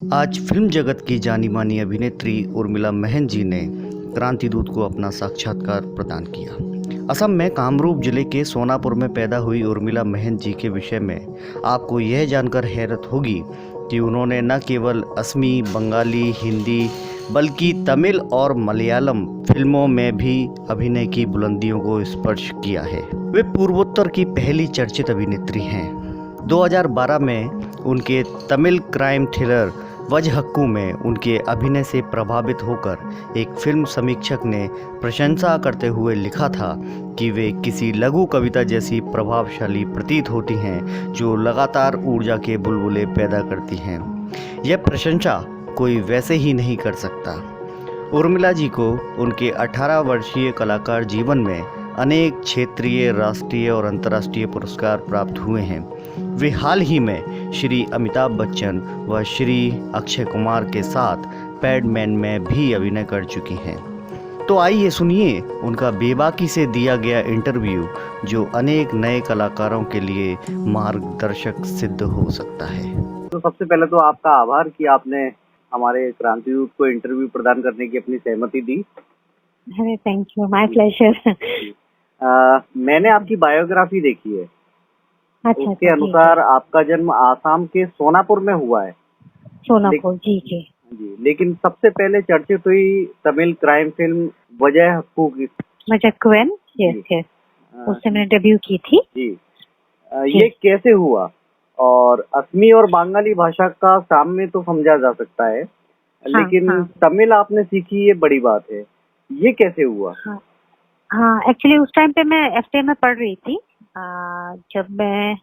आज फिल्म जगत की जानी मानी अभिनेत्री उर्मिला महन जी ने क्रांति दूत को अपना साक्षात्कार प्रदान किया। असम में कामरूप जिले के सोनापुर में पैदा हुई उर्मिला महन जी के विषय में आपको यह जानकर हैरत होगी कि उन्होंने न केवल असमी, बंगाली, हिंदी बल्कि तमिल और मलयालम फिल्मों में भी अभिनय की बुलंदियों को स्पर्श किया है। वे पूर्वोत्तर की पहली चर्चित अभिनेत्री हैं। 2012 में उनके तमिल क्राइम थ्रिलर वज हक्कू में उनके अभिनय से प्रभावित होकर एक फिल्म समीक्षक ने प्रशंसा करते हुए लिखा था कि वे किसी लघु कविता जैसी प्रभावशाली प्रतीत होती हैं जो लगातार ऊर्जा के बुलबुले पैदा करती हैं। यह प्रशंसा कोई वैसे ही नहीं कर सकता। उर्मिला जी को उनके 18 वर्षीय कलाकार जीवन में अनेक क्षेत्रीय, राष्ट्रीय और अंतर्राष्ट्रीय पुरस्कार प्राप्त हुए हैं। वे हाल ही में श्री अमिताभ बच्चन व श्री अक्षय कुमार के साथ पैडमैन में भी अभिनय कर चुकी हैं। तो आइए सुनिए उनका बेबाकी से दिया गया इंटरव्यू, जो अनेक नए कलाकारों के लिए मार्गदर्शक सिद्ध हो सकता है। तो सबसे पहले तो आपका आभार कि आपने हमारे क्रांति दूत को इंटरव्यू प्रदान करने की अपनी सहमति दी। अरे थैंक यू, माय प्लेजर। मैंने आपकी बायोग्राफी देखी है। अच्छा, उसके अनुसार आपका जन्म आसाम के सोनापुर में हुआ है। सोनापुर, जी जी जी, लेकिन सबसे पहले चर्चित हुई तमिल क्राइम फिल्म वजह हक्कू की। मजक्कुवेन, यस यस, उससे मैंने डेब्यू की थी। जी, ये कैसे हुआ? और असमी और बंगाली भाषा का साम्य तो समझा जा सकता है, लेकिन तमिल आपने सीखी, ये बड़ी बात है। ये कैसे हुआ? हाँ, एक्चुअली उस टाइम पे मैं एफटीए में पढ़ रही थी। जब मैं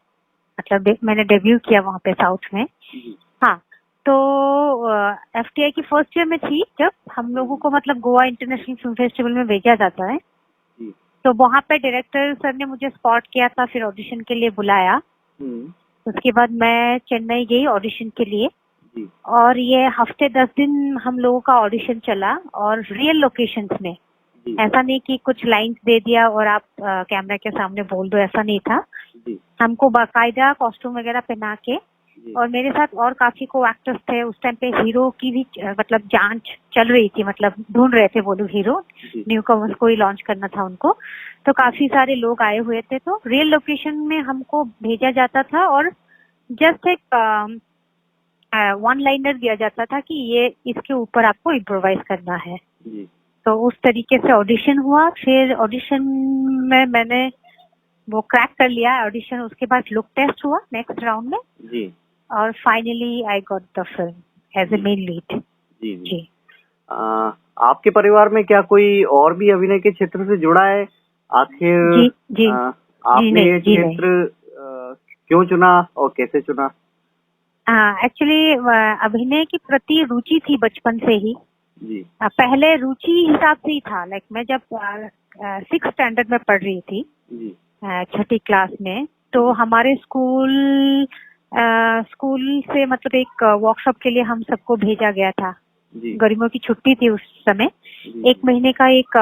मैंने डेब्यू किया वहाँ पे साउथ में। हाँ, तो एफटीआई की फर्स्ट ईयर में थी, जब हम लोगों को गोवा इंटरनेशनल फिल्म फेस्टिवल में भेजा जाता है। तो वहाँ पे डायरेक्टर सर ने मुझे स्पॉट किया था, फिर ऑडिशन के लिए बुलाया। उसके बाद मैं चेन्नई गई ऑडिशन के लिए, और ये हफ्ते 10 दिन हम लोगों का ऑडिशन चला, और रियल लोकेशंस में। ऐसा नहीं कि कुछ लाइंस दे दिया और आप कैमरा के सामने बोल दो, ऐसा नहीं था। हमको बाकायदा कॉस्ट्यूम वगैरह पहना के, और मेरे साथ और काफी को एक्टर्स थे। उस टाइम पे हीरो की भी जांच चल रही थी, ढूंढ रहे थे वो लोग हीरो, न्यू कमर्स को ही लॉन्च करना था उनको। तो काफी सारे लोग आए हुए थे, तो रियल लोकेशन में हमको भेजा जाता था, और जस्ट एक वन लाइनर दिया जाता था कि ये इसके ऊपर आपको इम्प्रोवाइज करना है। तो उस तरीके से ऑडिशन हुआ। फिर ऑडिशन में मैंने वो क्रैक कर लिया ऑडिशन। उसके बाद लुक टेस्ट हुआ नेक्स्ट राउंड में जी, और finally I got the film as a main lead. जी। आपके परिवार में क्या कोई और भी अभिनय के क्षेत्र से जुड़ा है? आखिर जी जी आपने ये क्षेत्र क्यों चुना और कैसे चुना? एक्चुअली अभिनय की प्रति रुचि थी बचपन से ही जी। पहले रुचि हिसाब से ही था। मैं जब 6th स्टैंडर्ड में पढ़ रही थी, 6ठी क्लास में, तो हमारे स्कूल से एक वर्कशॉप के लिए हम सबको भेजा गया था। गर्मियों की छुट्टी थी उस समय। 1 महीने का एक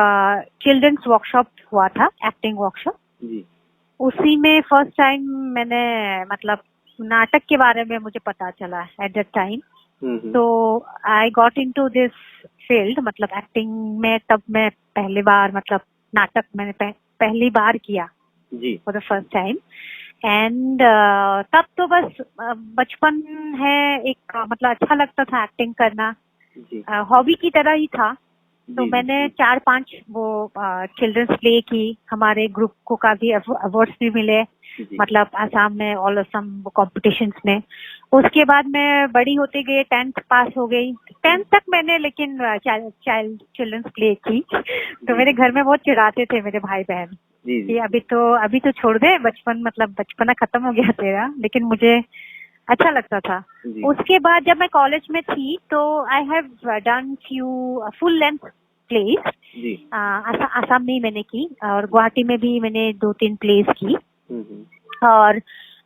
चिल्ड्रंस वर्कशॉप हुआ था, एक्टिंग वर्कशॉप। उसी में फर्स्ट टाइम मैंने नाटक के बारे में मुझे पता चला एट दैट टाइम। तो I got into this field, acting में। तब मैं पहली बार नाटक मैंने पहली बार किया for the first time. And तब तो बस बचपन है, एक अच्छा लगता था एक्टिंग करना, हॉबी की तरह ही था। तो मैंने 4-5 वो चिल्ड्रंस प्ले की। हमारे ग्रुप को काफी अवार्ड्स भी मिले, आसाम में, ऑल असम कॉम्पिटिशन्स में। उसके बाद मैं बड़ी होते गई, 10th पास हो गई। 10th तक मैंने लेकिन चिल्ड्रंस प्ले की। तो मेरे घर में बहुत चिढ़ाते थे मेरे भाई बहन कि अभी तो छोड़ दे, बचपना खत्म हो गया तेरा। लेकिन मुझे अच्छा लगता था। उसके बाद जब मैं कॉलेज में थी, तो I have done few full length place. Assam में ही मैंने की, और गुवाहाटी में भी मैंने 2-3 प्लेस की। और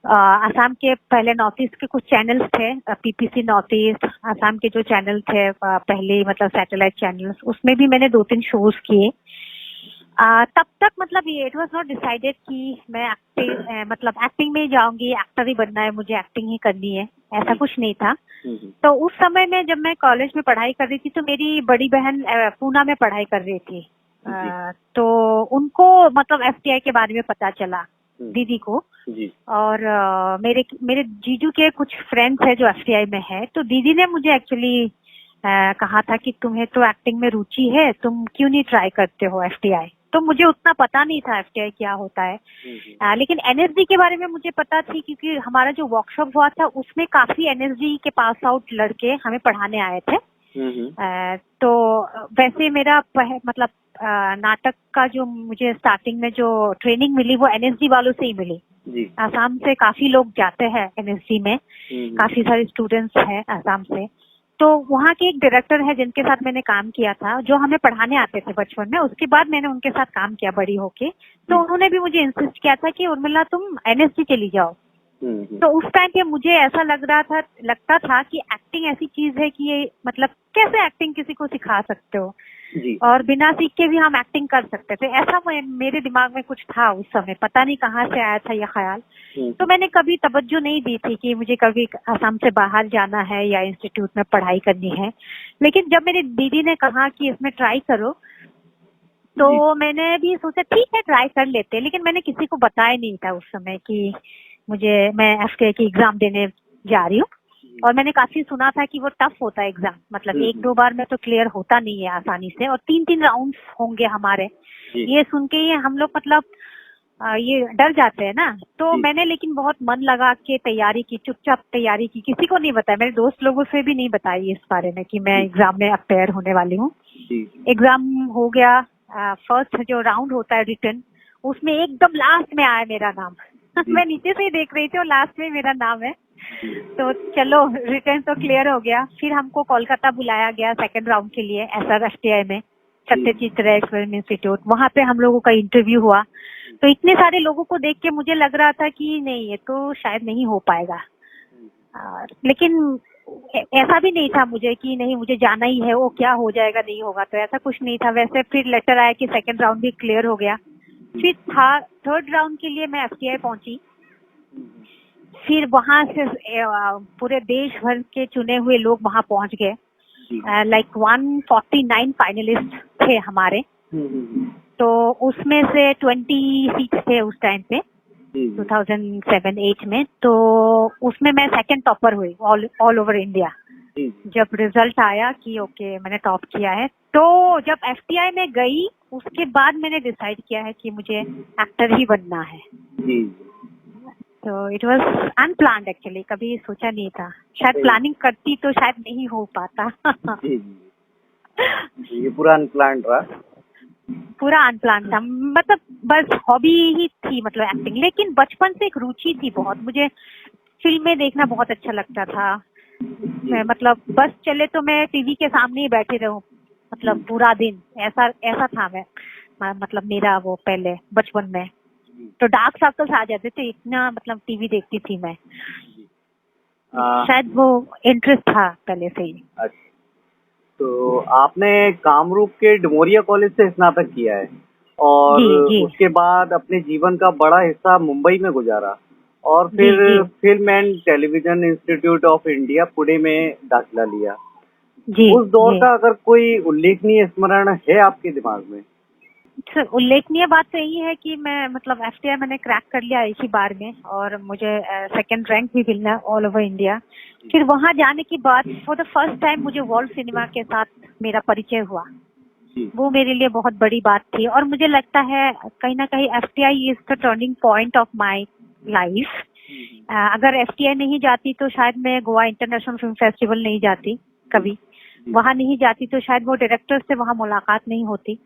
आसाम के पहले नॉर्थ ईस्ट के कुछ चैनल्स थे, पीपीसी नॉर्थ ईस्ट, आसाम के जो चैनल थे पहले, सैटेलाइट चैनल्स, उसमें भी मैंने 2-3 शोज किए। तब तक ये इट वाज नॉट डिसाइडेड कि मैं एक्टिंग में ही जाऊंगी, एक्टर ही बनना है, मुझे एक्टिंग ही करनी है, ऐसा कुछ नहीं था। तो उस समय में जब मैं कॉलेज में पढ़ाई कर रही थी तो मेरी बड़ी बहन पूना में पढ़ाई कर रही थी। तो उनको मतलब एफटीआई के बारे में पता चला, दीदी को। और मेरे जीजू के कुछ फ्रेंड्स है जो एफटीआई में है, तो दीदी ने मुझे एक्चुअली कहा था कि तुम्हें तो एक्टिंग में रुचि है, तुम क्यों नहीं ट्राई करते हो एफटीआई। तो मुझे उतना पता नहीं था एफटीआई क्या होता है। लेकिन एनएसडी के बारे में मुझे पता थी, क्योंकि हमारा जो वर्कशॉप हुआ था उसमें काफी एनएसडी के पास आउट लड़के हमें पढ़ाने आए थे। तो वैसे मेरा मतलब नाटक का जो मुझे स्टार्टिंग में जो ट्रेनिंग मिली वो एनएसडी वालों से ही मिली। आसाम से काफी लोग जाते हैं एनएसडी में, काफी सारे स्टूडेंट्स हैं आसाम से। तो वहाँ के एक डायरेक्टर है जिनके साथ मैंने काम किया था, जो हमें पढ़ाने आते थे बचपन में। उसके बाद मैंने उनके साथ काम किया बड़ी होके। तो उन्होंने भी मुझे इंसिस्ट किया था कि उर्मिला तुम एनएसडी चली जाओ। तो उस टाइम पे मुझे ऐसा लगता था कि एक्टिंग ऐसी चीज है कि ये मतलब कैसे एक्टिंग किसी को सिखा सकते हो और बिना सीख के भी हम एक्टिंग कर सकते थे, ऐसा मेरे दिमाग में कुछ था उस समय। पता नहीं कहाँ से आया था यह ख्याल। तो मैंने कभी तवज्जो नहीं दी थी कि मुझे कभी असम से बाहर जाना है या इंस्टीट्यूट में पढ़ाई करनी है। लेकिन जब मेरी दीदी ने कहा कि इसमें ट्राई करो, तो मैंने भी सोचा ठीक है ट्राई कर लेते। लेकिन मैंने किसी को बताया नहीं था उस समय कि मैं एफटीआई की एग्जाम देने जा रही हूँ। और मैंने काफी सुना था कि वो टफ होता है एग्जाम, मतलब 1-2 बार में तो क्लियर होता नहीं है आसानी से, और 3-3 राउंड्स होंगे हमारे। ये सुन के ही हम लोग मतलब ये डर जाते हैं ना। तो मैंने लेकिन बहुत मन लगा के तैयारी की, चुपचाप तैयारी की, किसी को नहीं बताया। मेरे दोस्त लोगों से भी नहीं बताई इस बारे में कि मैं एग्जाम में अपेयर होने वाली हूँ। एग्जाम हो गया, फर्स्ट जो राउंड होता है रिटन, उसमें एकदम लास्ट में आया मेरा नाम। मैं नीचे से ही देख रही थी और लास्ट में मेरा नाम है। तो चलो रिटर्न तो क्लियर हो गया। फिर हमको कोलकाता बुलाया गया सेकंड राउंड के लिए, एफटीआई में, सत्यजीत रे फिल्म इंस्टीट्यूट। वहां पे हम लोगों का इंटरव्यू हुआ। तो इतने सारे लोगों को देख के मुझे लग रहा था कि नहीं, ये तो शायद नहीं हो पाएगा। लेकिन ऐसा भी नहीं था मुझे कि नहीं मुझे जाना ही है, वो क्या हो जाएगा नहीं होगा, तो ऐसा कुछ नहीं था। वैसे फिर लेटर आया कि सेकंड राउंड भी क्लियर हो गया। फिर थर्ड राउंड के लिए मैं एफटीआई पहुंची। फिर वहां से पूरे देश भर के चुने हुए लोग वहां पहुंच गए। लाइक 149 फाइनलिस्ट थे हमारे। तो उसमें से 20 सीट्स थे उस टाइम पे 2007-8 में। तो उसमें मैं सेकंड टॉपर हुई ऑल ओवर इंडिया। जब रिजल्ट आया कि ओके मैंने टॉप किया है, तो जब एफटीआई में गई उसके बाद मैंने डिसाइड किया है कि मुझे एक्टर ही बनना है। तो इट वाज अनप्लान्ड एक्चुअली, कभी सोचा नहीं था। शायद प्लानिंग करती तो शायद नहीं हो पाता। ये पूरा अनप्लान्ड रहा। पूरा अनप्लान था, मतलब बस हॉबी ही थी, मतलब एक्टिंग। लेकिन बचपन से एक रुचि थी बहुत, मुझे फिल्में देखना बहुत अच्छा लगता था। मैं मतलब बस चले तो मैं टीवी के सामने ही बैठे रहूं, मतलब पूरा दिन। ऐसा था मैं, मतलब मेरा वो पहले बचपन में तो डार्क सर्कल्स आ जाते थे, इतना मतलब टीवी देखती थी मैं। शायद वो इंटरेस्ट था पहले से ही। तो आपने कामरूप के डुमोरिया कॉलेज से स्नातक किया है और उसके बाद अपने जीवन का बड़ा हिस्सा मुंबई में गुजारा और फिर film and television institute of India Pune में दाखिला लिया। उस दौर का अगर कोई उल्लेखनीय स्मरण है आपके दिमाग में? उल्लेखनीय बात तो यही है कि मैं मतलब एफटीआई मैंने क्रैक कर लिया एक ही बार में, और मुझे सेकंड रैंक भी मिलना ऑल ओवर इंडिया। फिर वहां जाने के बाद फॉर द फर्स्ट टाइम मुझे वर्ल्ड सिनेमा के साथ मेरा परिचय हुआ। वो मेरे लिए बहुत बड़ी बात थी और मुझे लगता है कहीं ना कहीं FTI is the turning point of my life. अगर एफटीआई नहीं जाती तो शायद मैं गोवा इंटरनेशनल फिल्म फेस्टिवल नहीं जाती, कभी वहां नहीं जाती तो शायद वो डायरेक्टर से वहां मुलाकात नहीं होती।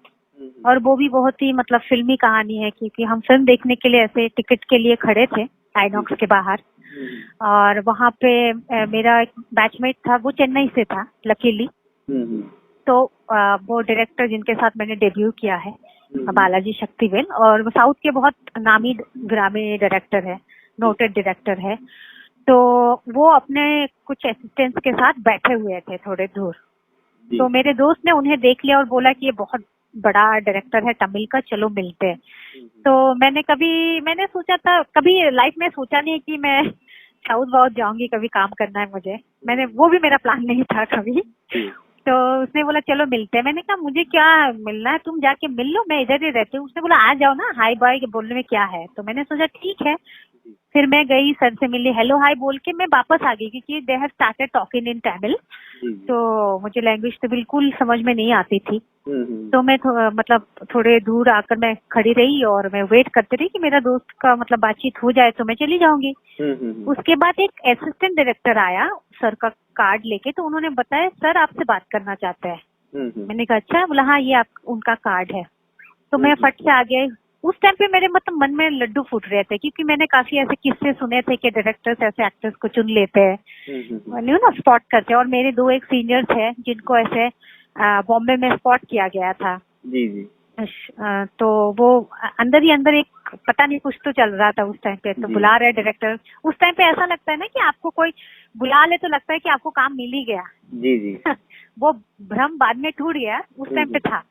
और वो भी बहुत ही मतलब फिल्मी कहानी है, क्योंकि हम फिल्म देखने के लिए ऐसे टिकट के लिए खड़े थे आइनॉक्स के बाहर। और वहां पे मेरा एक बैचमेट था, वो चेन्नई से था लकीली। तो वो डायरेक्टर जिनके साथ मैंने डेब्यू किया है बालाजी शक्तिवेल, और वो साउथ के बहुत नामी ग्रामी डायरेक्टर है, नोटेड डायरेक्टर है। तो वो अपने कुछ असिस्टेंट्स के साथ बैठे हुए थे थोड़े दूर। तो मेरे दोस्त ने उन्हें देख लिया और बोला कि ये बहुत बड़ा डायरेक्टर है तमिल का, चलो मिलते हैं। तो मैंने सोचा था, कभी लाइफ में सोचा नहीं कि मैं साउथ बहुत जाऊंगी, कभी काम करना है मुझे। मैंने, वो भी मेरा प्लान नहीं था कभी। तो उसने बोला चलो मिलते हैं। मैंने कहा मुझे क्या मिलना है, तुम जाके मिल लो, मैं इधर ही रहती हूँ। उसने बोला आ जाओ ना, हाय बाय बोलने में क्या है। तो मैंने सोचा ठीक है। फिर मैं गई, सर से मिली, हेलो हाय बोल के मैं वापस आ गई, क्योंकि they have started talking in Tamil. तो मुझे लैंग्वेज तो बिल्कुल समझ में नहीं आती थी। तो मैं मतलब थोड़े दूर आकर मैं खड़ी रही और मैं वेट करती रही कि मेरा दोस्त का मतलब बातचीत हो जाए तो मैं चली जाऊंगी। उसके बाद एक असिस्टेंट डायरेक्टर आया सर का कार्ड लेके, तो उन्होंने बताया सर आपसे बात करना चाहते हैं। मैंने कहा अच्छा। बोला हाँ ये आप उनका कार्ड है। तो मैं फट से आ गई। उस टाइम पे मेरे मतलब मन में लड्डू फूट रहे थे, क्योंकि मैंने काफी ऐसे किस्से सुने थे कि डायरेक्टर्स ऐसे एक्टर्स को चुन लेते हैं ना, स्पॉट करते हैं। और मेरे 2 एक सीनियर्स हैं जिनको ऐसे बॉम्बे में स्पॉट किया गया था। जी जी। तो वो अंदर ही अंदर एक पता नहीं कुछ तो चल रहा था उस टाइम पे। तो बुला रहे डायरेक्टर, उस टाइम पे ऐसा लगता है ना कि आपको कोई बुला ले तो लगता है कि आपको काम मिल ही गया। जी जी। वो भ्रम बाद में टूट गया, उस टाइम पे था।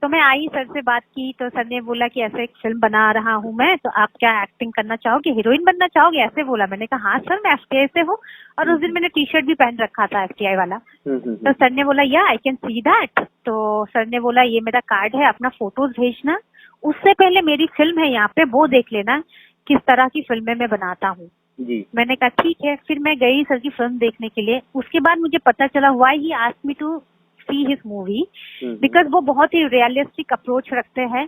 तो मैं आई, सर से बात की, तो सर ने बोला कि ऐसे एक फिल्म बना रहा हूँ मैं, तो आप क्या एक्टिंग करना चाहोगे, हीरोइन बनना चाहोगे, ऐसे बोला। मैंने कहा हाँ सर, मैं एफटीआई से हूँ। और उस दिन मैंने टी शर्ट भी पहन रखा था एफटीआई वाला। तो सर ने बोला या आई कैन सी दैट। तो सर ने बोला ये मेरा कार्ड है, अपना फोटोज भेजना, उससे पहले मेरी फिल्म है यहाँ पे, वो देख लेना किस तरह की फिल्में मैं बनाता हूँ। मैंने कहा ठीक है। फिर मैं गई सर की फिल्म देखने के लिए। उसके बाद मुझे पता चला why he asked me to see his movie, because वो बहुत ही रियलिस्टिक अप्रोच रखते हैं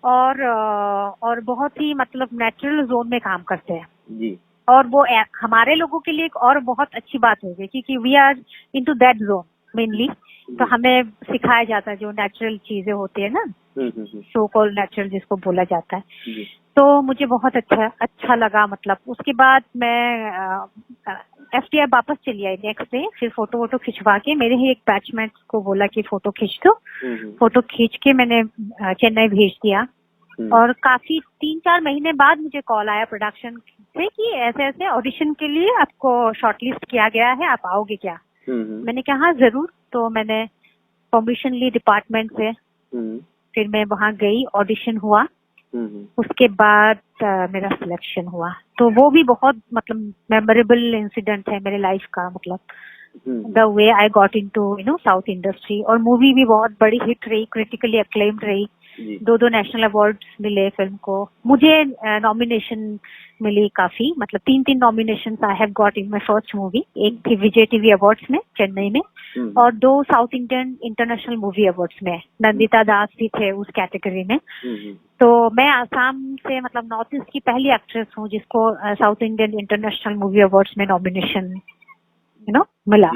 और बहुत ही मतलब नेचुरल जोन में काम करते हैं जी। और वो हमारे लोगों के लिए एक और बहुत अच्छी बात हो गई, क्योंकि we are into that zone mainly. तो हमें सिखाया जाता है जो नेचुरल चीजें होती है ना, सो कॉल्ड नेचुरल जिसको बोला जाता है। तो मुझे बहुत अच्छा लगा। मतलब उसके बाद मैं एफटीआई वापस चली आई नेक्स्ट डे। फिर फोटो वोटो खिंचवा के मेरे ही एक बैचमेट को बोला कि फोटो खींच दो। फोटो खींच के मैंने चेन्नई भेज दिया। और काफी 3-4 महीने बाद मुझे कॉल आया प्रोडक्शन से कि ऐसे ऐसे ऑडिशन के लिए आपको शॉर्टलिस्ट किया गया है, आप आओगे क्या। मैंने कहा हाँ जरूर। तो मैंने परमिशन ली डिपार्टमेंट से। फिर मैं वहां गई, ऑडिशन हुआ। उसके बाद मेरा सिलेक्शन हुआ। तो वो भी बहुत मतलब मेमोरेबल इंसिडेंट है मेरे लाइफ का। मतलब the way I got into south industry. और मूवी भी बहुत बड़ी हिट रही, क्रिटिकली अक्लेम्ड रही। 2 नेशनल अवार्ड्स मिले फिल्म को। मुझे नॉमिनेशन मिली काफी, मतलब 3 nomination I have got in my first movie. एक थी विजय टीवी अवार्ड्स में चेन्नई में, और 2 south Indian International Movie Awards में। नंदिता दास भी थे उस कैटेगरी में। तो मैं आसाम से मतलब नॉर्थ ईस्ट की पहली एक्ट्रेस हूँ जिसको South Indian International Movie Awards में नॉमिनेशन मिला।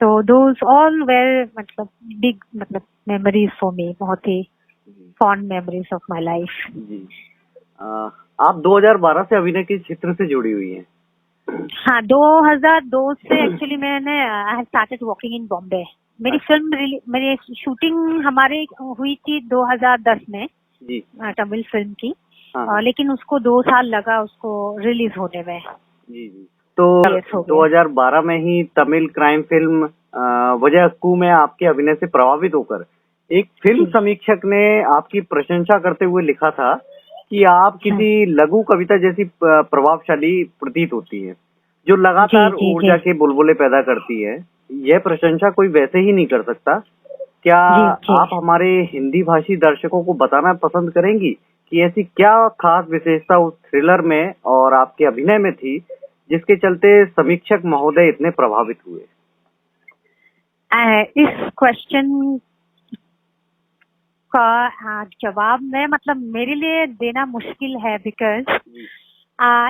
तो दोज ऑल वेर मतलब बिग मतलब मेमोरीज फॉर मी, बहुत ही fond memories of my life. आप 2012 से अभिनय के क्षेत्र से जुड़ी हुई हैं। हाँ, 2002 से एक्चुअली मैंने I have started working in Bombay. मेरी फिल्म, मेरी शूटिंग हमारे हुई थी 2010 में जी, तमिल फिल्म की। लेकिन उसको 2 साल लगा उसको रिलीज होने में। जी जी। तो 2012 में ही तमिल क्राइम फिल्म वजह अक्कू में आपके अभिनय से प्रभावित होकर एक फिल्म समीक्षक ने आपकी प्रशंसा करते हुए लिखा था कि आप किसी लघु कविता जैसी प्रभावशाली प्रतीत होती है, जो लगातार ऊर्जा के बुलबुले पैदा करती है। यह प्रशंसा कोई वैसे ही नहीं कर सकता। क्या आप हमारे हिंदी भाषी दर्शकों को बताना पसंद करेंगी कि ऐसी क्या खास विशेषता उस थ्रिलर में और आपके अभिनय में थी जिसके चलते समीक्षक महोदय इतने प्रभावित हुए? इस क्वेश्चन का जवाब में मतलब मेरे लिए देना मुश्किल है, बिकॉज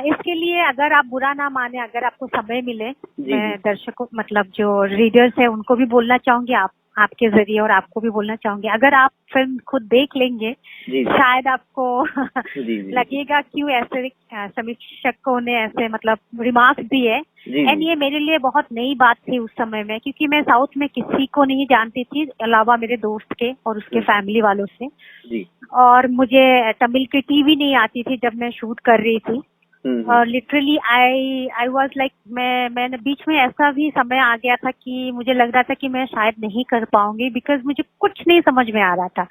इसके लिए अगर आप बुरा ना माने, अगर आपको समय मिले, मैं दर्शकों मतलब जो रीडर्स है उनको भी बोलना चाहूंगी, आपके जरिए, और आपको भी बोलना चाहूंगी, अगर आप फिल्म खुद देख लेंगे शायद आपको लगेगा क्यों ऐसे समीक्षकों ने ऐसे मतलब रिमार्क्स दिए। एंड ये मेरे लिए बहुत नई बात थी उस समय में, क्योंकि मैं साउथ में किसी को नहीं जानती थी अलावा मेरे दोस्त के और उसके फैमिली वालों से। और मुझे तमिल की टीवी नहीं आती थी जब मैं शूट कर रही थी। और लिटरली आई वाज लाइक, मैंने बीच में ऐसा भी समय आ गया था कि मुझे लग रहा था कि मैं शायद नहीं कर पाऊंगी, बिकॉज मुझे कुछ नहीं समझ में आ रहा था।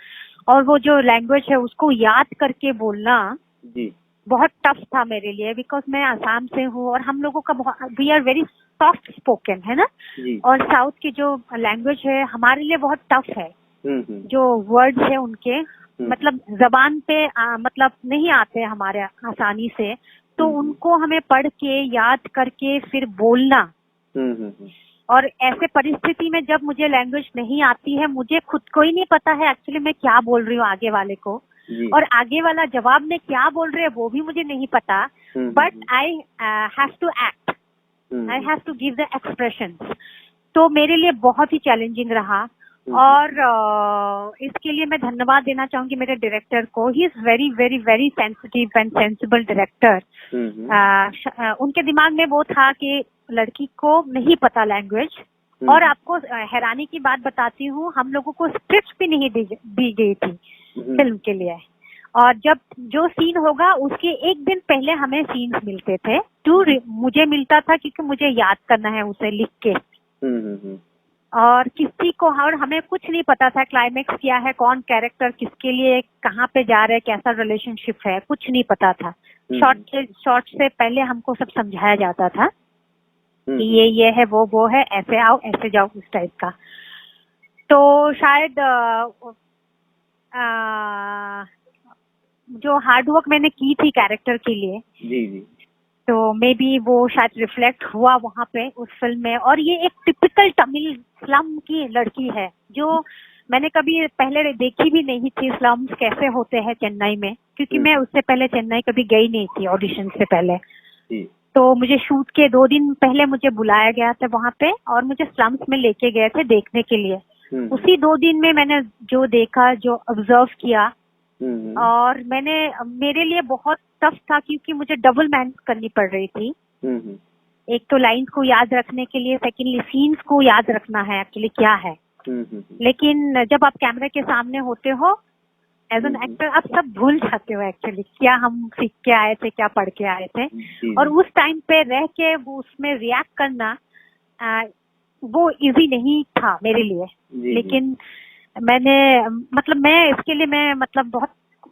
और वो जो लैंग्वेज है उसको याद करके बोलना बहुत टफ था मेरे लिए, बिकॉज मैं आसाम से हूँ और हम लोगों का we are very soft spoken, है ना। और साउथ की जो लैंग्वेज है हमारे लिए बहुत टफ है। जो वर्ड्स है उनके मतलब जबान पे मतलब नहीं आते हमारे आसानी से, तो उनको हमें पढ़ के याद करके फिर बोलना। और ऐसे परिस्थिति में जब मुझे लैंग्वेज नहीं आती है, मुझे खुद को ही नहीं पता है एक्चुअली मैं क्या बोल रही हूँ आगे वाले को, और आगे वाला जवाब में क्या बोल रहे हैं वो भी मुझे नहीं पता, but I have to act, I have to give the expressions. तो मेरे लिए बहुत ही चैलेंजिंग रहा। और इसके लिए मैं धन्यवाद देना चाहूंगी मेरे डायरेक्टर को। He is very very very sensitive and sensible director. उनके दिमाग में वो था कि लड़की को नहीं पता लैंग्वेज, और आपको हैरानी की बात बताती हूँ, हम लोगों को स्क्रिप्ट भी नहीं दी गई थी फिल्म के लिए। और जब जो सीन होगा उसके एक दिन पहले हमें सीन्स मिलते थे, मुझे मिलता था क्योंकि मुझे याद करना है उसे लिख के। और किसी को, और हमें कुछ नहीं पता था क्लाइमेक्स क्या है, कौन कैरेक्टर किसके लिए कहाँ पे जा रहे, कैसा रिलेशनशिप है, कुछ नहीं पता था। शॉर्ट से पहले हमको सब समझाया जाता था कि ये है, वो है, ऐसे आओ ऐसे जाओ, उस टाइप का। तो शायद जो हार्डवर्क मैंने की थी कैरेक्टर के लिए, तो मे बी वो शायद रिफ्लेक्ट हुआ वहाँ पे उस फिल्म में। और ये एक टिपिकल तमिल स्लम की लड़की है जो मैंने कभी पहले देखी भी नहीं थी, स्लम्स कैसे होते हैं चेन्नई में, क्योंकि मैं उससे पहले चेन्नई कभी गई नहीं थी ऑडिशन से पहले। तो मुझे शूट के 2 दिन पहले मुझे बुलाया गया था वहाँ पे, और मुझे स्लम्स में लेके गए थे देखने के लिए। उसी 2 दिन में मैंने जो देखा, जो ऑब्जर्व किया, और मेरे लिए बहुत टफ था क्योंकि मुझे डबल मेहनत करनी पड़ रही थी। एक तो लाइन्स को याद रखने के लिए, सेकेंडली सीन्स को याद रखना है एक्चुअली क्या है। लेकिन जब आप कैमरे के सामने होते हो एज एन एक्टर, आप सब भूल जाते हो एक्चुअली क्या हम सीख के आए थे, क्या पढ़ के आए थे। और उस टाइम पे रह के वो उसमें रिएक्ट करना वो इजी नहीं था मेरे लिए। लेकिन मैं इसके लिए बहुत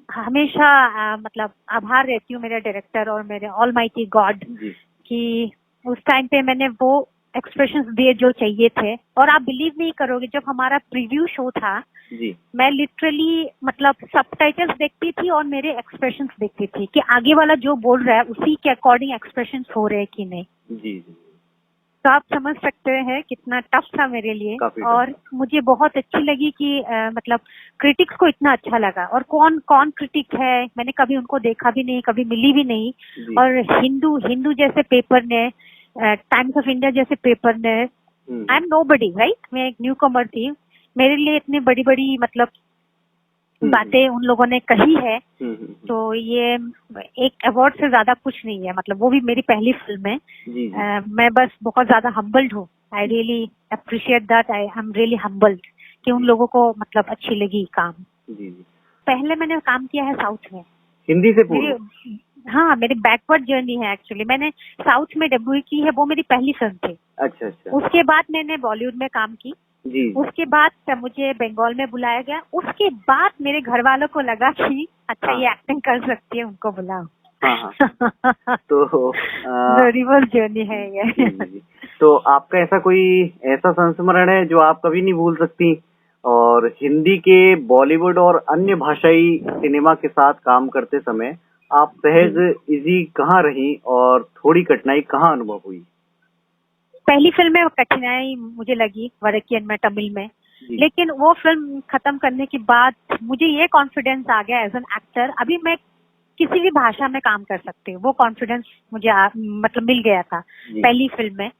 हमेशा मतलब आभार रहती हूँ मेरे डायरेक्टर और मेरे ऑलमाइटी गॉड कि उस टाइम पे मैंने वो एक्सप्रेशंस दिए जो चाहिए थे। और आप बिलीव नहीं करोगे, जब हमारा प्रीव्यू शो था मैं लिटरली सबटाइटल्स देखती थी और मेरे एक्सप्रेशंस देखती थी कि आगे वाला जो बोल रहा है उसी के अकॉर्डिंग एक्सप्रेशंस हो रहे हैं कि नहीं। तो आप समझ सकते हैं कितना टफ था मेरे लिए। और मुझे बहुत अच्छी लगी कि क्रिटिक्स को इतना अच्छा लगा। और कौन कौन क्रिटिक है मैंने कभी उनको देखा भी नहीं, कभी मिली भी नहीं। और हिंदू जैसे पेपर ने, टाइम्स ऑफ इंडिया जैसे पेपर ने, आई एम नोबडी राइट, मैं एक न्यू कमर थी, मेरे लिए इतनी बड़ी बड़ी बातें उन लोगों ने कही है। तो ये एक अवार्ड से ज्यादा कुछ नहीं है, वो भी मेरी पहली फिल्म है। मैं बस बहुत ज्यादा हम्बल्ड हूँ। I really appreciate that, I am really humbled कि उन लोगों को अच्छी लगी काम। पहले मैंने काम किया है साउथ में, हिंदी से पूरी। हाँ, मेरी बैकवर्ड जर्नी है एक्चुअली। मैंने साउथ में डेब्यू की है, वो मेरी पहली फिल्म थी। अच्छा। उसके बाद मैंने बॉलीवुड में काम की। उसके बाद मुझे बंगाल में बुलाया गया। उसके बाद मेरे घर वालों को लगा कि अच्छा ये एक्टिंग कर सकती है, उनको बुलाओ। तो रिवर्स जर्नी है ये। तो आपका ऐसा संस्मरण है जो आप कभी नहीं भूल सकती, और हिंदी के बॉलीवुड और अन्य भाषाई सिनेमा के साथ काम करते समय आप सहज इजी कहाँ रही और थोड़ी कठिनाई कहाँ अनुभव हुई? पहली फिल्म में कठिनाई मुझे लगी वरकियन में, तमिल में। लेकिन वो फिल्म खत्म करने के बाद मुझे ये कॉन्फिडेंस आ गया एज एन एक्टर, अभी मैं किसी भी भाषा में काम कर सकती हूँ। वो कॉन्फिडेंस मुझे मिल गया था पहली फिल्म में।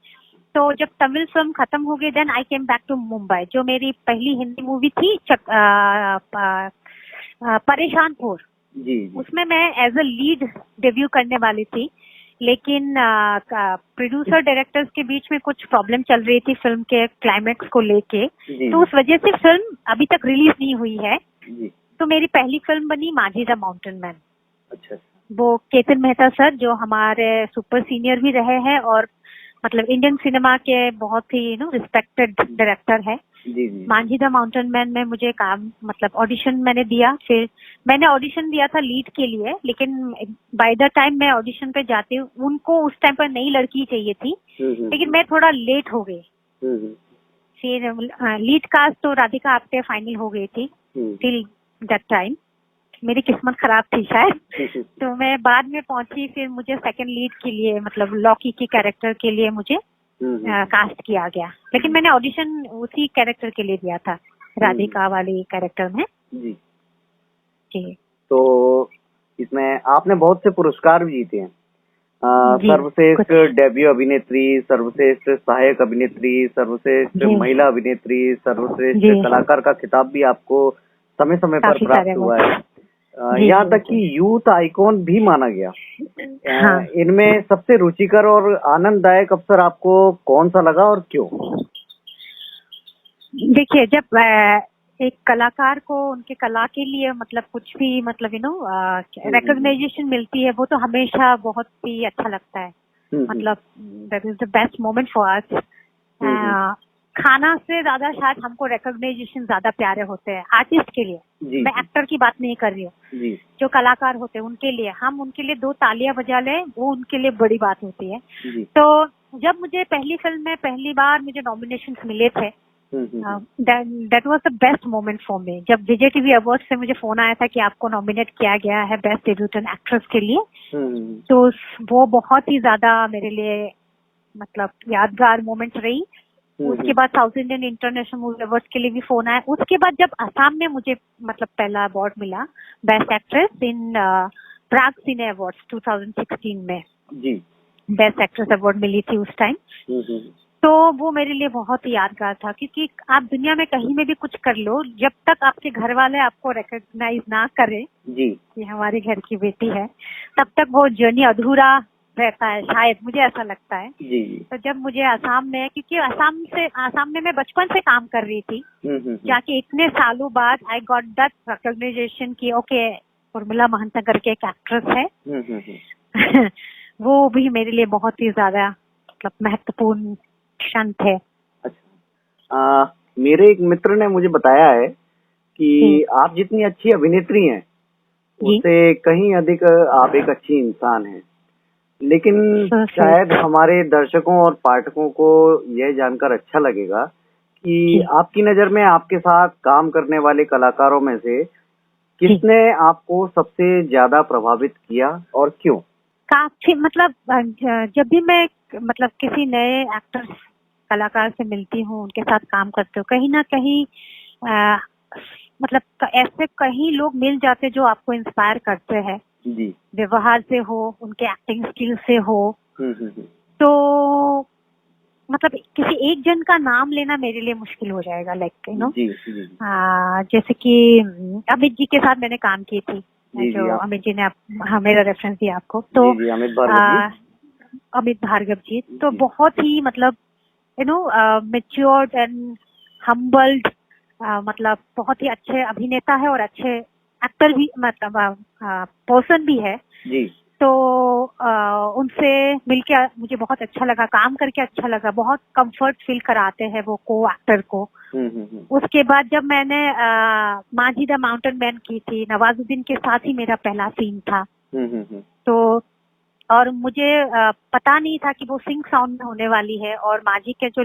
तो जब तमिल फिल्म खत्म हो गई, then I came back to Mumbai. जो मेरी पहली हिंदी मूवी थी परेशानपुर, उसमें मैं एज अ लीड डेब्यू करने वाली थी। लेकिन प्रोड्यूसर डायरेक्टर्स के बीच में कुछ प्रॉब्लम चल रही थी फिल्म के क्लाइमेक्स को लेके, तो उस वजह से फिल्म अभी तक रिलीज नहीं हुई है। तो मेरी पहली फिल्म बनी माझी द माउंटेन मैन। अच्छा। वो केतन मेहता सर जो हमारे सुपर सीनियर भी रहे हैं और इंडियन सिनेमा के बहुत ही रिस्पेक्टेड डायरेक्टर है। जी जी। मांझी द माउंटेन मैन में मुझे काम मतलब ऑडिशन मैंने दिया। फिर मैंने ऑडिशन दिया था लीड के लिए, लेकिन बाय द टाइम मैं ऑडिशन पे जाती हूँ उनको उस टाइम पर नई लड़की चाहिए थी, लेकिन मैं थोड़ा लेट हो गई। फिर लीड कास्ट तो राधिका आप्टे फाइनल हो गई थी टिल दैट टाइम। मेरी किस्मत खराब थी शायद। तो मैं बाद में पहुंची, फिर मुझे सेकंड लीड के लिए मतलब लॉकी के कैरेक्टर के लिए मुझे कास्ट किया गया, लेकिन मैंने ऑडिशन उसी कैरेक्टर के लिए दिया था, राधिका वाले कैरेक्टर में। जी जी। तो इसमें आपने बहुत से पुरस्कार भी जीते हैं, सर्वश्रेष्ठ डेब्यू अभिनेत्री, सर्वश्रेष्ठ सहायक अभिनेत्री, सर्वश्रेष्ठ महिला अभिनेत्री, सर्वश्रेष्ठ कलाकार का खिताब भी आपको समय समय पर प्राप्त हुआ है। यहाँ तक कि यूथ आइकॉन भी माना गया। हाँ। इनमें सबसे रुचिकर और आनंददायक अवसर आपको कौन सा लगा और क्यों? देखिए, जब एक कलाकार को उनके कला के लिए मतलब कुछ भी मतलब रिकॉग्नाइजेशन मिलती है, वो तो हमेशा बहुत ही अच्छा लगता है। मतलब that is the best moment for us. खाना से ज्यादा शायद हमको रिकॉग्नाइजेशन ज्यादा प्यारे होते हैं आर्टिस्ट के लिए। मैं एक्टर की बात नहीं कर रही हूँ, जो कलाकार होते हैं उनके लिए, हम उनके लिए 2 तालियां बजा लें वो उनके लिए बड़ी बात होती है। तो जब मुझे पहली फिल्म में पहली बार मुझे नॉमिनेशन मिले थे, that was the best moment for me. जब विजय टीवी अवार्ड से मुझे फोन आया था कि आपको नॉमिनेट किया गया है बेस्ट डेब्यूटेंट एक्ट्रेस के लिए, तो वो बहुत ही ज्यादा मेरे लिए मतलब यादगार मोमेंट रही। उसके बाद south Indian International movie award के लिए भी फोन आया। उसके बाद जब असम में मुझे मतलब पहला अवार्ड मिला best actress in Prague cine awards 2016 में, बेस्ट एक्ट्रेस अवार्ड मिली थी उस टाइम। तो वो मेरे लिए बहुत ही यादगार था, क्योंकि आप दुनिया में कहीं में भी कुछ कर लो, जब तक आपके घर वाले आपको रिकॉग्नाइज ना करें कि हमारे घर की बेटी है, तब तक वो जर्नी अधूरा रहता है, शायद मुझे ऐसा लगता है। तो जब मुझे असम में, क्योंकि असम में मैं बचपन से काम कर रही थी, जाके इतने सालों बाद आई गॉट दैट रिकॉग्नाइजेशन की ओके उर्मिला महंता करके एक एक्ट्रेस है। वो भी मेरे लिए बहुत ही ज्यादा मतलब महत्वपूर्ण क्षण थे। अच्छा, मेरे एक मित्र ने मुझे बताया है कि आप जितनी अच्छी अभिनेत्री हैं उससे कहीं अधिक आप एक अच्छी इंसान हैं। लेकिन शायद हमारे दर्शकों और पाठकों को यह जानकर अच्छा लगेगा कि आपकी नजर में आपके साथ काम करने वाले कलाकारों में से किसने आपको सबसे ज्यादा प्रभावित किया और क्यों? काफी मतलब जब भी मैं मतलब किसी नए एक्टर कलाकार से मिलती हूँ, उनके साथ काम करते हो, कहीं ना कहीं मतलब ऐसे कहीं लोग मिल जाते जो आपको इंस्पायर करते हैं, व्यवहार से हो, उनके एक्टिंग स्किल से हो। तो मतलब किसी एक जन का नाम लेना मेरे लिए मुश्किल हो जाएगा, लाइक यू नो जैसे कि अमित जी के साथ मैंने काम की थी, जो अमित जी ने मेरा रेफरेंस दिया आपको, तो अमित भार्गव जी तो बहुत ही मतलब you know matured and humbled, मतलब बहुत ही अच्छे अभिनेता है और अच्छे एक्टर भी, मतलब पर्सन भी है। तो उनसे मिलके मुझे बहुत अच्छा लगा, काम करके अच्छा लगा, बहुत कंफर्ट फील कराते हैं वो को एक्टर को। उसके बाद जब मैंने मांझी द माउंटेन मैन की थी, नवाजुद्दीन के साथ ही मेरा पहला सीन था। तो और मुझे पता नहीं था कि वो सिंग साउंड में होने वाली है, और मांझी के जो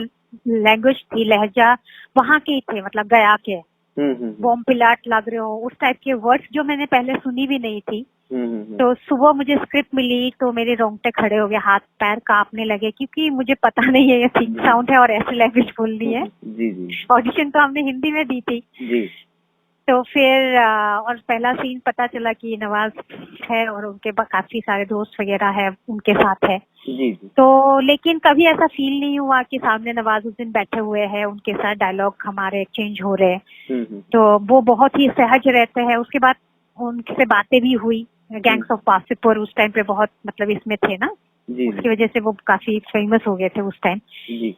लैंग्वेज थी, लहजा वहाँ के थे, मतलब गया के बॉम्ब पिलाट लग रहे हो, उस टाइप के वर्ड्स जो मैंने पहले सुनी भी नहीं थी। तो सुबह मुझे स्क्रिप्ट मिली तो मेरे रोंगटे खड़े हो गए, हाथ पैर कांपने लगे, क्योंकि मुझे पता नहीं है ये सिंग साउंड है और ऐसी लैंग्वेज बोलनी है। ऑडिशन तो हमने हिंदी में दी थी। तो फिर और पहला सीन पता चला कि नवाज है और उनके काफी सारे दोस्त वगैरह है उनके साथ है। तो लेकिन कभी ऐसा फील नहीं हुआ कि सामने नवाजुद्दीन बैठे हुए हैं, उनके साथ डायलॉग हमारे एक्सचेंज हो रहे हैं। तो वो बहुत ही सहज रहते हैं। उसके बाद उनसे बातें भी हुई, गैंग्स ऑफ वासेपुर उस टाइम पे बहुत मतलब इसमें थे ना, उसकी वजह से वो काफी फेमस हो गए थे उस टाइम।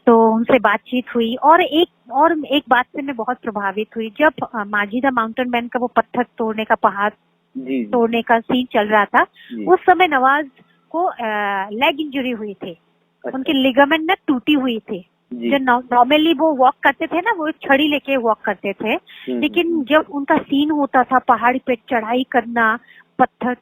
तो उनसे बातचीत हुई, और एक बात से मैं बहुत प्रभावित हुई, जब मांझी द माउंटेन मैन का वो पत्थर तोड़ने का, पहाड़ तोड़ने का सीन चल रहा था, उस समय नवाज को लेग इंजरी हुई थी। उनकी लिगामेंट ना टूटी हुई थी। जो नॉर्मली वो वॉक करते थे ना, वो एक छड़ी लेके वॉक करते थे, लेकिन जब उनका सीन होता था पहाड़ी पे चढ़ाई करना, पत्थर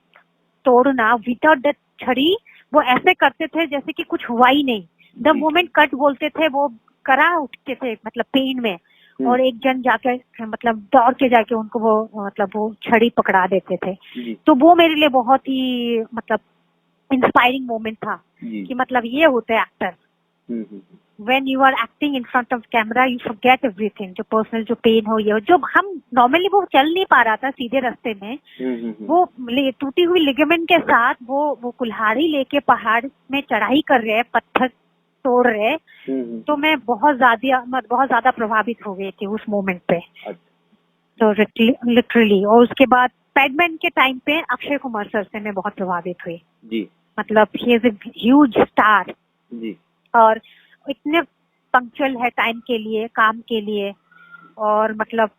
तोड़ना, विदाउट दैट छड़ी वो ऐसे करते थे जैसे कि कुछ हुआ ही नहीं। द मोमेंट कट बोलते थे वो करा उठते थे, मतलब पेन में, और एक जन जाके मतलब दौड़ के जाके उनको वो छड़ी पकड़ा देते थे। तो वो मेरे लिए बहुत ही मतलब इंस्पायरिंग मोमेंट था कि मतलब ये होते हैं actor. When you are acting in front of camera, you forget everything, जो पर्सनल जो पेन हो, ये जो हम नॉर्मली वो चल नहीं पा रहा था सीधे रास्ते में, वो टूटी हुई लिगामेंट के साथ वो कुल्हाड़ी लेके पहाड़ में चढ़ाई कर रहे हैं, पत्थर तोड़ रहे, तो मैं बहुत ज्यादा प्रभावित हो गई थी उस मोमेंट पे। तो लिटरली, और उसके बाद पैडमैन के टाइम पे अक्षय कुमार सर से मैं बहुत प्रभावित हुई जी। मतलब he is a huge star जी, और इतने पंक्चुअल है टाइम के लिए, काम के लिए, और मतलब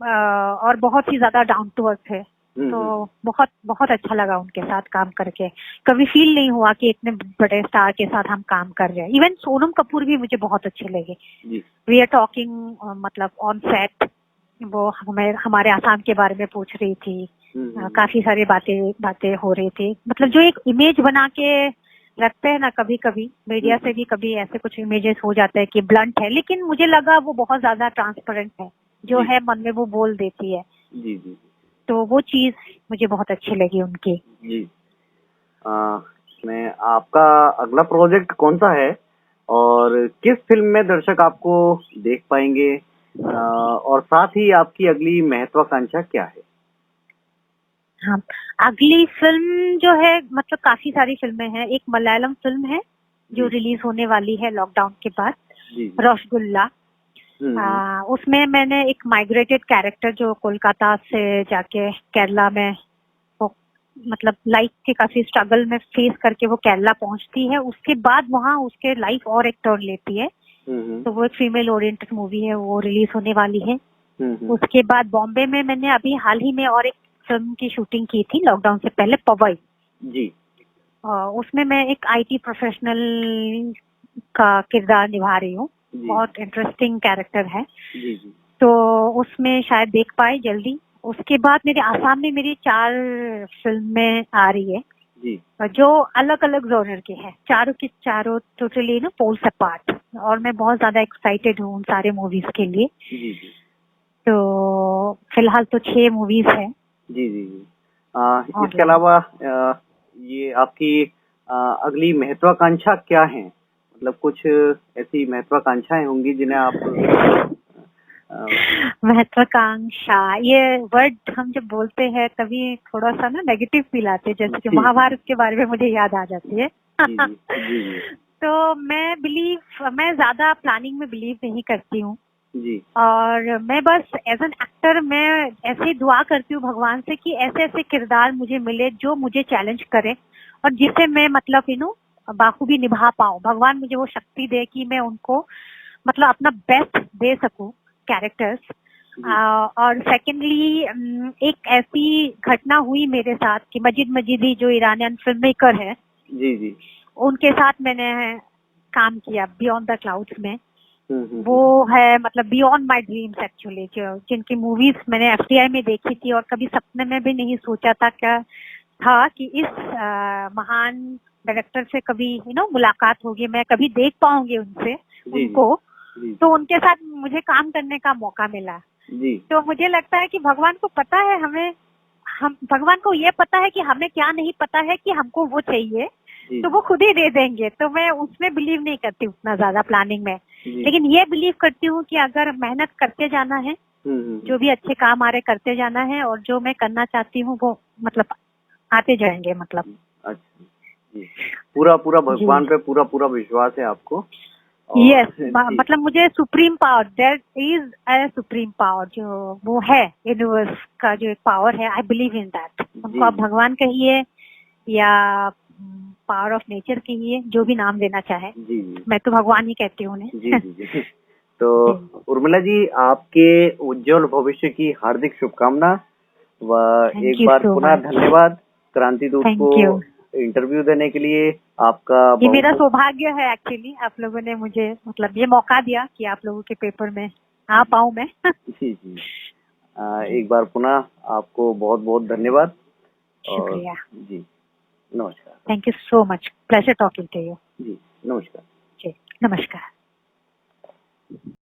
और बहुत ही ज्यादा डाउन टू अर्थ है। तो बहुत बहुत अच्छा लगा उनके साथ काम करके। कभी फील नहीं हुआ कि इतने बड़े स्टार के साथ हम काम कर रहे हैं। इवन सोनम कपूर भी मुझे बहुत अच्छे लगे। वी आर टॉकिंग मतलब ऑन सेट, वो हमारे आसाम के बारे में पूछ रही थी, काफी सारी बातें हो रही थी। मतलब जो एक इमेज बना के रखते हैं ना कभी कभी मीडिया से भी, कभी ऐसे कुछ इमेजेस हो जाते हैं कि ब्लंट है, लेकिन मुझे लगा वो बहुत ज्यादा ट्रांसपेरेंट है, जो है मन में वो बोल देती है जी जी। तो वो चीज मुझे बहुत अच्छी लगी उनकी जी। मैं आपका अगला प्रोजेक्ट कौन सा है और किस फिल्म में दर्शक आपको देख पाएंगे, और साथ ही आपकी अगली महत्वाकांक्षा क्या है? हाँ, अगली फिल्म जो है, मतलब काफी सारी फिल्में हैं। एक मलयालम फिल्म है जो रिलीज होने वाली है लॉकडाउन के बाद, रसगुल्ला। उसमें मैंने एक माइग्रेटेड कैरेक्टर जो कोलकाता से जाके केरला में वो मतलब लाइफ के काफी स्ट्रगल में फेस करके वो केरला पहुंचती है, उसके बाद वहाँ उसके लाइफ और एक टर्न लेती है। तो वो एक फीमेल ओरिएंटेड मूवी है, वो रिलीज होने वाली है। उसके बाद बॉम्बे में मैंने अभी हाल ही में और एक फिल्म की शूटिंग की थी लॉकडाउन से पहले, पवई जी। उसमें मैं एक आईटी प्रोफेशनल का किरदार निभा रही हूँ। बहुत इंटरेस्टिंग कैरेक्टर है जी जी। तो उसमें शायद देख पाए जल्दी। उसके बाद मेरे आसाम में मेरी 4 फिल्में आ रही है जी, जो अलग अलग जॉनर के हैं, चारों की चारों टोटली ना पोल्स अपार्ट, और मैं बहुत ज्यादा एक्साइटेड हूँ उन सारे मूवीज के लिए जी जी। तो फिलहाल तो 6 मूवीज है जी जी जी। इसके अलावा ये आपकी अगली महत्वाकांक्षा क्या है? मतलब कुछ ऐसी महत्वाकांक्षाएं होंगी जिन्हें आप महत्वाकांक्षा, ये वर्ड हम जब बोलते हैं तभी थोड़ा सा ना नेगेटिव फील आते हैं, जैसे कि महाभारत के बारे में मुझे याद आ जाती है जी। तो मैं ज्यादा प्लानिंग में बिलीव नहीं करती हूँ जी, और मैं बस एज एन एक्टर मैं ऐसे ही दुआ करती हूँ भगवान से कि ऐसे ऐसे किरदार मुझे मिले जो मुझे चैलेंज करे और जिसे मैं मतलब बाखूबी निभा पाऊँ। भगवान मुझे वो शक्ति दे कि मैं उनको मतलब अपना बेस्ट दे सकूं कैरेक्टर्स। और सेकेंडली एक ऐसी घटना हुई मेरे साथ कि मजिद मजिदी जो ईरानियन फिल्म मेकर है जी जी, उनके साथ मैंने काम किया बियॉन्ड द क्लाउड्स में। वो है मतलब बियॉन्ड माय ड्रीम्स एक्चुअली, जिनकी मूवीज मैंने एफटीआई में देखी थी और कभी सपने में भी नहीं सोचा था कि इस महान डायरेक्टर से कभी मुलाकात होगी, मैं कभी देख पाऊंगी उनको। तो उनके साथ मुझे काम करने का मौका मिला जी। तो मुझे लगता है कि भगवान को पता है भगवान को ये पता है कि हमें क्या नहीं पता है कि हमको वो चाहिए, तो वो खुद ही दे देंगे। तो मैं उसमें बिलीव नहीं करती उतना ज्यादा प्लानिंग में, लेकिन ये बिलीव करती हूँ कि अगर मेहनत करते जाना है, जो भी अच्छे काम आ रहे करते जाना है, और जो मैं करना चाहती हूँ वो मतलब आते जाएंगे। मतलब पूरा भगवान पे पूरा विश्वास है आपको? यस मतलब मुझे supreme power, there is a supreme power, जो वो है यूनिवर्स का जो एक पावर है, आई बिलीव इन दैट। उनको आप भगवान कहिए या पावर ऑफ नेचर कहिए, जो भी नाम देना चाहे मैं तो भगवान ही कहती हूँ उन्हें। तो उर्मिला जी, आपके उज्जवल भविष्य की हार्दिक शुभकामना व एक बार पुनः धन्यवाद क्रांति दूत को इंटरव्यू देने के लिए आपका ये मेरा सौभाग्य है एक्चुअली, आप लोगों ने मुझे मतलब ये मौका दिया कि आप लोगों के पेपर में आ पाऊँ मैं। जी जी। एक बार पुनः आपको बहुत बहुत धन्यवाद। शुक्रिया जी नमस्कार। Thank you so much, pleasure talking to you. जी नमस्कार। जी नमस्कार।